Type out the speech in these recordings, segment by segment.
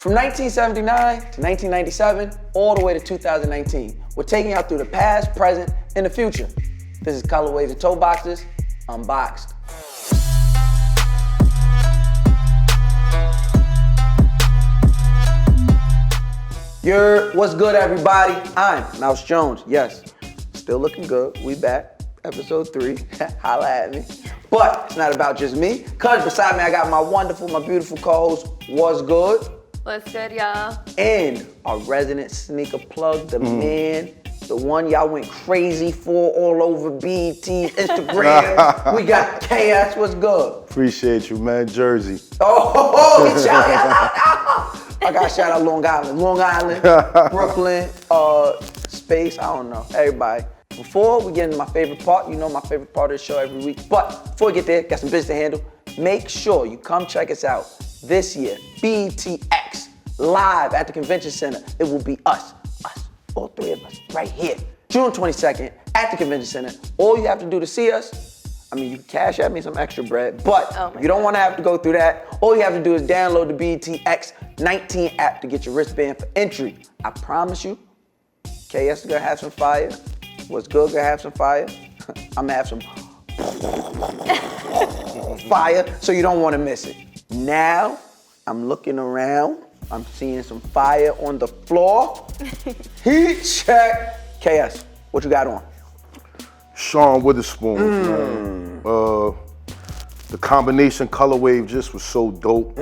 From 1979 to 1997, all the way to 2019. We're taking you out through the past, present, and the future. This is Colorways Toeboxes, Unboxed. What's good, everybody? I'm Mouse Jones. Yes, still looking good. We back, episode 3. Holla at me. But it's not about just me, cause beside me I got my wonderful, my beautiful co-host, Wuzg00d. What's good, y'all? And our resident sneaker plug, the man, the one y'all went crazy for all over BET, Instagram. We got KS. What's good? Appreciate you, man. Jersey. Oh, he shout out. I got to shout out Long Island, Brooklyn, Space, I don't know, everybody. Before we get into my favorite part, you know my favorite part of the show every week, but before we get there, got some business to handle. Make sure you come check us out this year, BETX, live at the Convention Center. It will be us, all 3 of us, right here, June 22nd at the Convention Center. All you have to do to see us, I mean, you can cash at me some extra bread, but you don't want to have to go through that. All you have to do is download the BETX 19 app to get your wristband for entry. I promise you, KS is gonna have some fire. Wuzg00d gonna have some fire. I'm gonna have some fire, so you don't want to miss it. Now, I'm looking around. I'm seeing some fire on the floor. Heat check. KS, what you got on? Sean Witherspoon, man. The combination color wave just was so dope.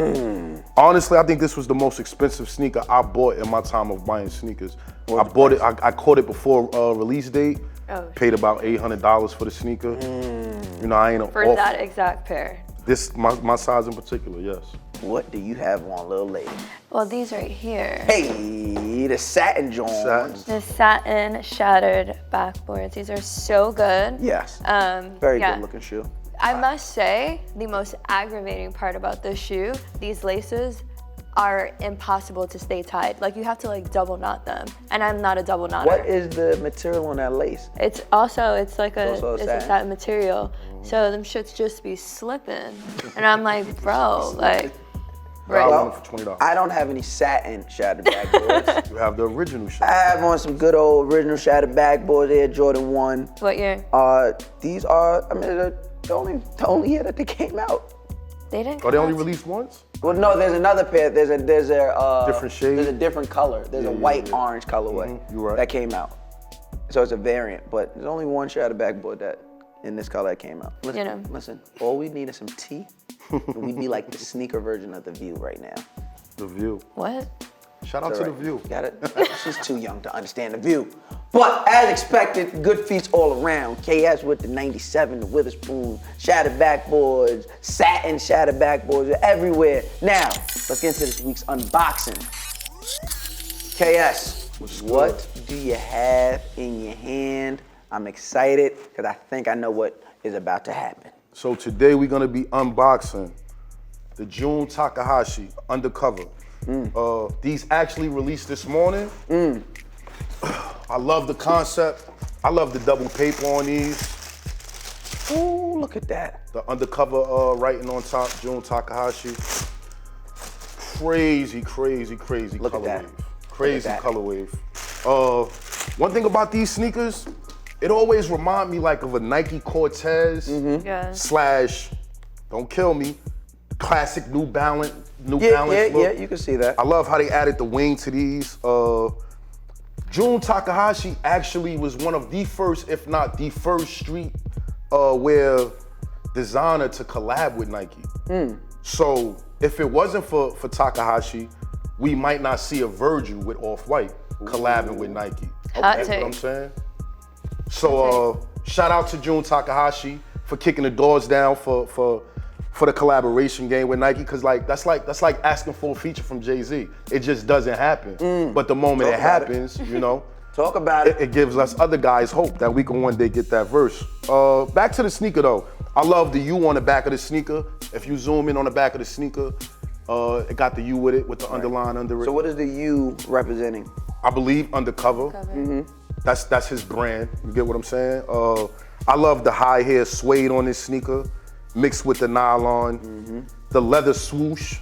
Honestly, I think this was the most expensive sneaker I bought in my time of buying sneakers. I bought it, I caught it before release date. Paid about $800 for the sneaker. You know, I ain't for that exact pair. This, my size in particular, yes. What do you have on, little lady? Well, these right here. Hey, the satin joints. The satin shattered backboards. These are so good. Yes, very good looking shoe. I must say, the most aggravating part about this shoe, these laces are impossible to stay tied. Like, you have to like double knot them, and I'm not a double knotter. What is the material on that lace? It's like a satin material. So them shits just be slipping, and I'm like, bro, like. Right. Well, for $20. I don't have any satin shattered backboards. You have the original shit. I have on some good old original shattered backboards there, Jordan 1. What year? These are, I mean, the only year that they came out. They didn't. Oh, they only released once? Well, no, there's another pair. There's a different shade. There's a different color. There's a white orange colorway that came out. So it's a variant, but there's only one shattered backboard that in this color that came out. Listen, all we need is some tea. We'd be like the sneaker version of The View right now. The View. What? Shout out to The View. Got it? She's too young to understand The View. But as expected, good feats all around. KS with the 97, the Witherspoon, shattered backboards, satin shattered backboards, they're everywhere. Now, let's get into this week's unboxing. KS, what do you have in your hand? I'm excited because I think I know what is about to happen. So today we're gonna be unboxing the Jun Takahashi Undercover. These actually released this morning. I love the concept. I love the double paper on these. Ooh, look at that. The Undercover writing on top, Jun Takahashi. Crazy Look color at that. wave. Crazy color wave. One thing about these sneakers, it always remind me like of a Nike Cortez / don't kill me, classic New Balance look. Yeah, you can see that. I love how they added the wing to these. Jun Takahashi actually was one of the first, if not the first street wear designer to collab with Nike. So if it wasn't for Takahashi, we might not see a Virgil with Off-White collabing with Nike. That's what I'm saying. So shout out to Jun Takahashi for kicking the doors down for the collaboration game with Nike, because that's like asking for a feature from Jay-Z. It just doesn't happen. But the moment it happens, you know, talk about it. It gives us other guys hope that we can one day get that verse. Back to the sneaker though. I love the U on the back of the sneaker. If you zoom in on the back of the sneaker, it got the U with it, with the underline under it. So what is the U representing? I believe Undercover. That's his brand. You get what I'm saying? I love the high hair suede on this sneaker, mixed with the nylon, the leather swoosh,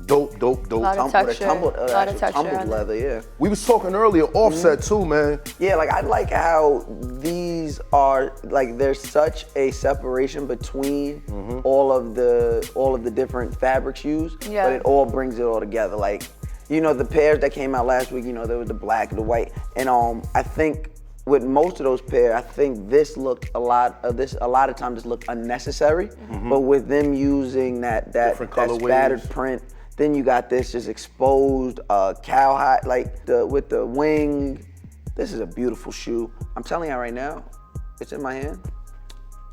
Dope. Lot of texture. Tumbled, Lot of texture tumbled on it. leather, yeah. We was talking earlier, offset too, man. Yeah, like I like how these are like there's such a separation between all of the different fabrics used, Yeah. but it all brings it all together. Like, you know, the pairs that came out last week, you know, there was the black, the white, and I think with most of those pairs, I think this looked a lot of times this looked unnecessary, but with them using that colorways. spattered print. Then you got this just exposed cowhide, like with the wing. This is a beautiful shoe. I'm telling you right now, it's in my hand.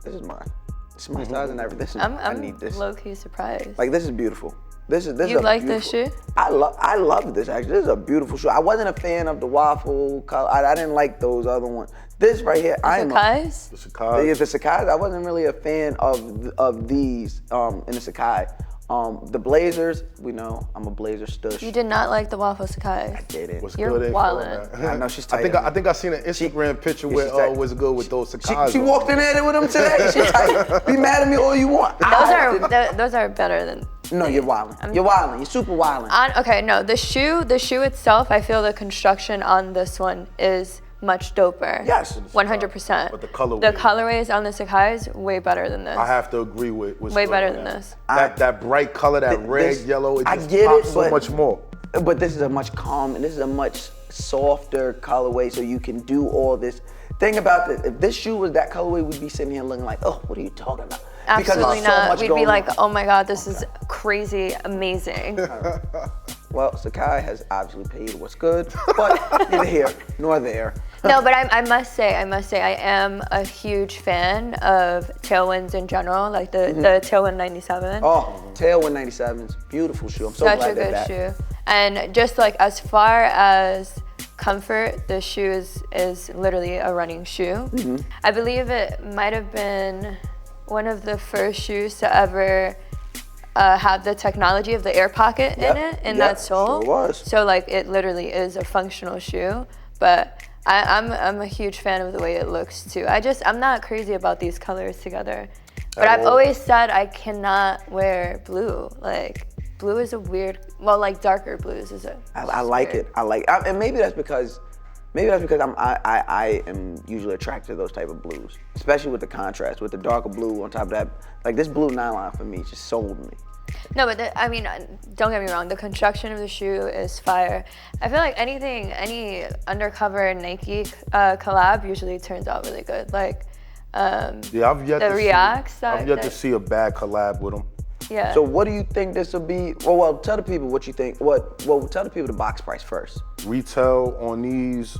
This is mine. It's my size and everything. I need this. I'm low-key surprised. Like, this is beautiful. This is You like beautiful. this shoe? I love this actually. This is a beautiful shoe. I wasn't a fan of the waffle color. I didn't like those other ones. This right here, Sakai's? The Sakai. the Sakai. I wasn't really a fan of these in the Sakai. The Blazers, we know I'm a Blazer stush. You did not like the waffle Sakai. I did it. What's You're good? wildin'. I know she's tight. I think I seen an Instagram picture where she's tight. What's good with those Sakai. She walked in there with them today. She tight. Be mad at me all you want. Those are better than. No, you're wildin'. You're wildin'. You're super wildin'. Okay, no, the shoe itself, I feel the construction on this one is much doper. Yes. 100%. But the colorway. The colorways on the Sakai's way better than this. I have to agree with. Way better than this. That bright color, that red, yellow, it I just get pops it, so but- much more. But this is a much calm and this is a much softer colorway, so you can do all this. Thing about this, if this shoe was that colorway, we'd be sitting here looking like, oh, what are you talking about? Absolutely Because there's so not. much We'd going be like, on. oh my God, this is crazy, amazing. Well, Sakai has obviously paid what's good, but neither here nor there. No, but I must say, I am a huge fan of Tailwinds in general, like the Tailwind 97. Oh, Tailwind 97's beautiful shoe. I'm so Such glad a they're good back. shoe. And just like as far as comfort, the shoe is literally a running shoe. I believe it might have been one of the first shoes to ever have the technology of the air pocket in it, in that sole. Sure was. So like it literally is a functional shoe, but I'm a huge fan of the way it looks too. I'm not crazy about these colors together. But I've always said I cannot wear blue. Like blue is a weird, well, like darker blues is a. I like it. And maybe that's because I am usually attracted to those type of blues, especially with the contrast, with the darker blue on top of that. Like this blue nylon for me just sold me. No, but I mean, don't get me wrong. The construction of the shoe is fire. I feel like any undercover Nike collab usually turns out really good. Like, Yeah, I've yet the to Reacts. see. I've yet to see a bad collab with them. Yeah. So what do you think this will be? Well, tell the people what you think. Well, tell the people the box price first. Retail on these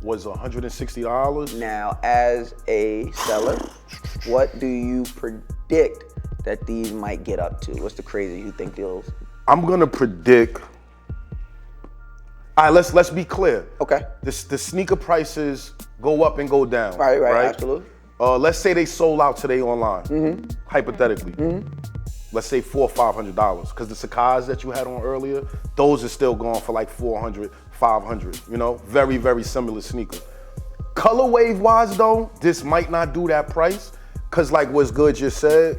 was $160. Now, as a seller, what do you predict that these might get up to? What's the crazy you think those? I'm gonna predict. All right, let's be clear. Okay. The sneaker prices go up and go down. Right, absolutely. Let's say they sold out today online, hypothetically. Let's say $400 or $500, because the Sakai's that you had on earlier, those are still going for like $400, $500. You know, very, very similar sneaker. Colorway wise though, this might not do that price, because like Wuzg00d just said,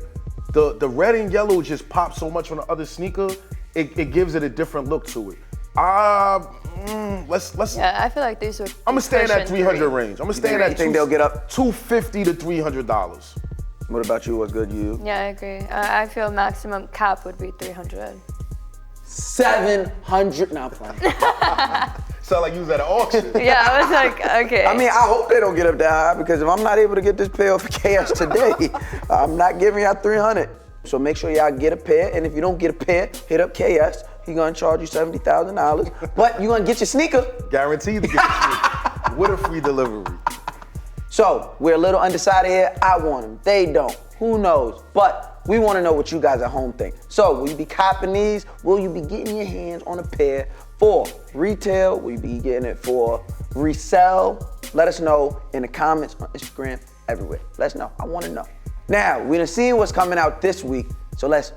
the red and yellow just pops so much on the other sneaker, it gives it a different look to it. Let's. Yeah, I feel like these would. I'm gonna stay in that pushing 300 three. range. I'm gonna stay in that. You think they'll get up? $250 to $300. What about you? What's good, you? Yeah, I agree. I feel maximum cap would be 300. 700. No, I'm playing. Sound like you was at an auction. Yeah, I was like, okay. I mean, I hope they don't get up that high, because if I'm not able to get this pair for KS today, I'm not giving y'all 300. So make sure y'all get a pair, and if you don't get a pair, hit up KS. He gonna charge you $70,000, but you gonna get your sneaker. Guaranteed to get the with a free delivery. So we're a little undecided here. I want them. They don't. Who knows? But we want to know what you guys at home think. So will you be copping these? Will you be getting your hands on a pair for retail? Will you be getting it for resell? Let us know in the comments on Instagram, everywhere. Let us know. I want to know. Now, we done seen what's coming out this week, so let's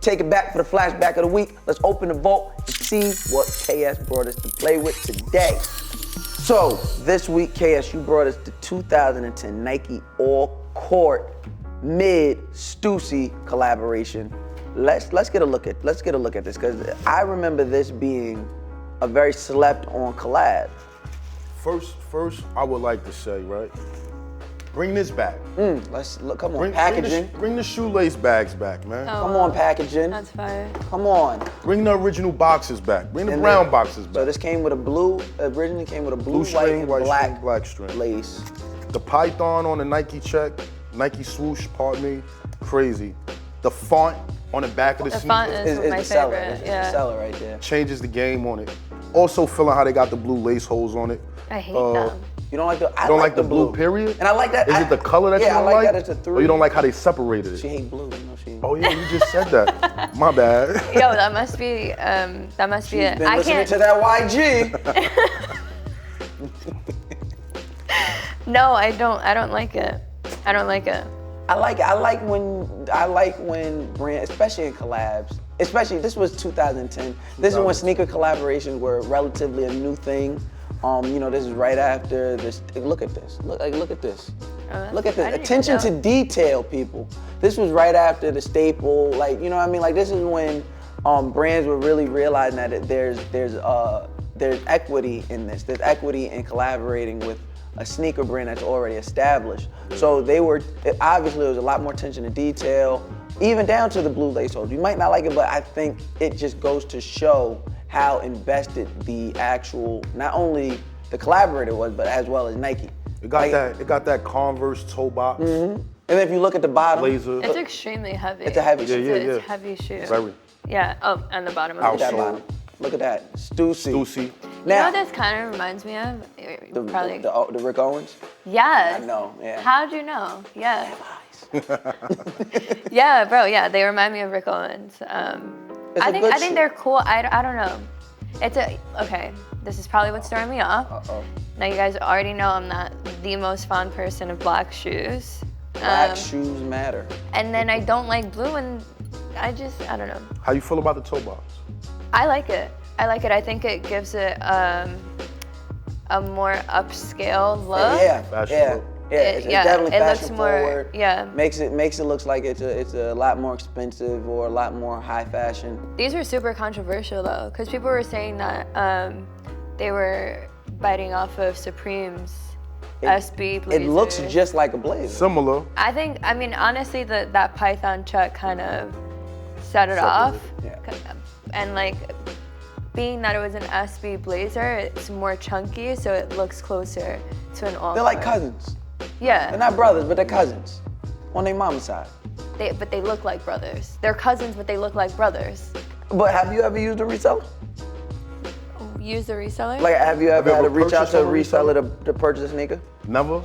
take it back for the flashback of the week. Let's open the vault and see what KS brought us to play with today. So this week, KS, you brought us the 2010 Nike All Court Mid Stussy collaboration. let's get a look at this because I remember this being a very slept on collab. First, I would like to say, right? Bring this back. Let's look. Come on, packaging. Bring the shoelace bags back, man. Oh, Come on, packaging. That's fire. Come on. Bring the original boxes back. Bring the brown boxes back. So this came with a blue. Originally came with a blue string, white, white and string, black string. lace. The python on the Nike check, Nike swoosh, pardon me, crazy. The font on the back of the The sneaker font is Is my the seller. favorite. It's Yeah. the seller right there. changes the game on it. Also feeling how they got the blue lace holes on it. I hate them. You don't like the? I You don't like like the blue period? And I like that. Is it the color that you don't I like that it's a Or 3. you don't like how they separated She it? hate blue. You know she. Oh yeah, you just said that. My bad. Yo, that must be it. Been I listening can't. to that YG. No, I don't like it. I don't like it. I like when brands, especially in collabs. Especially this was 2010. This is when sneaker collaborations were relatively a new thing. This is right after this. Look at this. Look at this. Look at I this. didn't Attention even to know. detail, people. This was right after the staple. Like, you know what I mean? Like this is when brands were really realizing that there's equity in this. There's equity in collaborating with a sneaker brand that's already established. So obviously there was a lot more attention to detail, even down to the blue lace holes. You might not like it, but I think it just goes to show how invested the actual, not only the collaborator was, but as well as Nike. It got that Converse toe box. And then if you look at the bottom, Blazer. It's extremely heavy. It's a heavy shoe. It's a heavy shoe. Very. Yeah. Oh, and the bottom of Ouch. the that shoe. bottom. Look at that, Stussy. Stussy. You know Now, what this kind of reminds me of? Probably. the Rick Owens. Yes. I know, yeah. How'd you know? Yeah. Yeah, bro. Yeah, they remind me of Rick Owens. It's I a think good I think shoe. they're cool. I don't know. Okay. This is probably what's throwing me off. Uh-oh. Now you guys already know I'm not the most fond person of black shoes. Black shoes matter. And then I don't like blue, and I don't know. How you feel about the toe box? I like it. I think it gives it a more upscale look. Yeah, Fashion yeah, look. yeah. It's Yeah, definitely it looks fashion more- forward. yeah. Makes it look like it's a lot more expensive or a lot more high fashion. These were super controversial though, because people were saying that they were biting off of Supreme's SB blazers. It looks just like a blazer. Similar. I mean, honestly, that Python check kind of set it off. Yeah. And like, being that it was an SB blazer, it's more chunky, so it looks closer to an all. They're like cousins. Yeah. They're not brothers, but they're cousins on their mama's side. But they look like brothers. They're cousins, but they look like brothers. But have you ever used a reseller? Use the reseller? Like, have you ever had to reach out purchased to a from a reseller? reseller to purchase a sneaker? Never.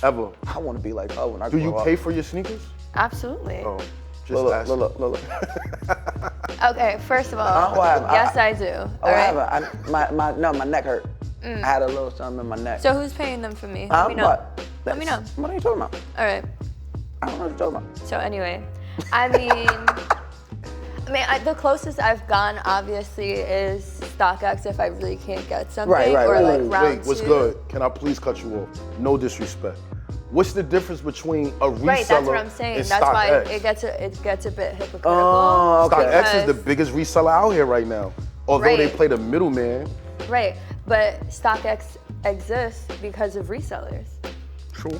Ever. I want to be like her when I Do grow you up. pay for your sneakers? Absolutely. Oh, just Look, asking. look. Okay, first of all, what happened? yes, I do. Oh, all right? my neck hurt. I had a little something in my neck. So who's paying them for me? Let me know. What? Let me know. What are you talking about? All right. I don't know what you're talking about. So anyway, the closest I've gone obviously is StockX if I really can't get something, Right, or right. like round Wait, what's two. good? Can I please cut you off? No disrespect. What's the difference between a reseller Right, that's what I'm saying. and That's why StockX? it gets a bit hypocritical. Oh, okay. StockX is the because- biggest reseller out here right now. Although they Right. play the middleman. Right, but StockX exists because of resellers. True.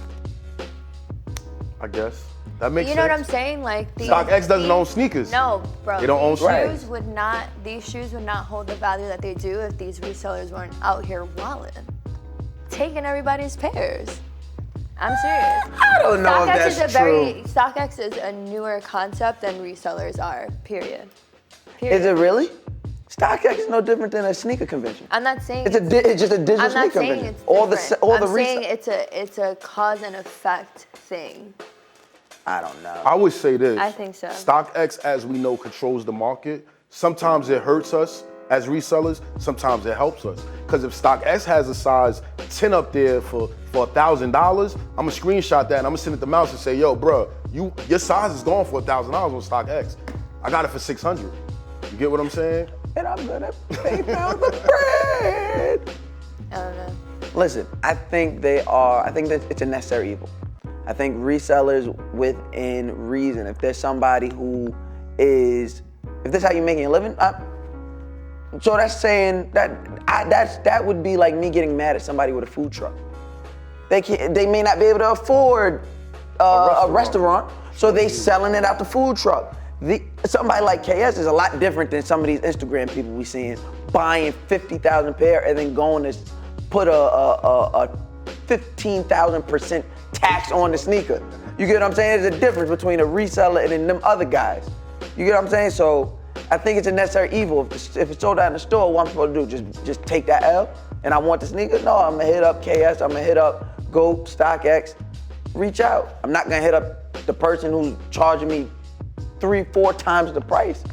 I guess. That makes You sense. know what I'm saying? Like StockX doesn't own sneakers. No, bro. They don't own these sneakers. These shoes would not hold the value that they do if these resellers weren't out here walling, taking everybody's pairs. I'm serious. I don't know if that's true. StockX is a newer concept than resellers are. Period. Is it really? StockX is no different than a sneaker convention. I'm not saying It's just a digital I'm not sneaker saying convention. it's All the different. all I'm the saying resellers. it's a cause and effect thing. I don't know. I would say this. I think so. StockX, as we know, controls the market. Sometimes it hurts us as resellers. Sometimes it helps us. Because if StockX has a size 10 up there for $1,000, I'm gonna screenshot that and I'm gonna send it to Mouse and say, yo, bro, your size is going for $1,000 on StockX. I got it for 600. You get what I'm saying? And I'm gonna pay down the bread. I don't know. Listen, I think that it's a necessary evil. I think resellers within reason, if there's somebody who is, if this is how you're making a living, so that's saying that would be like me getting mad at somebody with a food truck. They may not be able to afford a restaurant, so they selling it out the food truck. Somebody like KS is a lot different than some of these Instagram people we seeing buying 50,000 pair and then going to put a 15,000% tax on the sneaker. You get what I'm saying? There's a difference between a reseller and then them other guys. You get what I'm saying? So I think it's a necessary evil. If it's sold out in the store, what I'm supposed to do? Just take that L and I want the sneaker? No, I'm gonna hit up KS, I'm gonna hit up Go, StockX, reach out. I'm not gonna hit up the person who's charging me 3-4 times the price.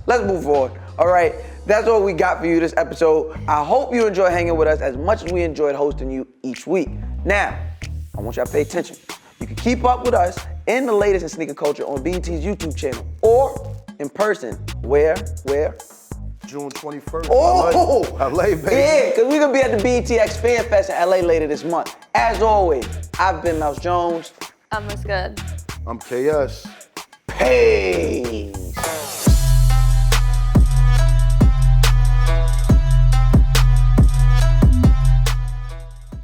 Let's move forward. All right, that's all we got for you this episode. I hope you enjoy hanging with us as much as we enjoyed hosting you each week. Now, I want y'all to pay attention. You can keep up with us in the latest in sneaker culture on BET's YouTube channel or in person. Where? June 21st. Oh! LA, baby. Yeah, because we're going to be at the BETX Fan Fest in LA later this month. As always, I've been Mouse Jones. I'm Wuzg00d. I'm KS. Hey!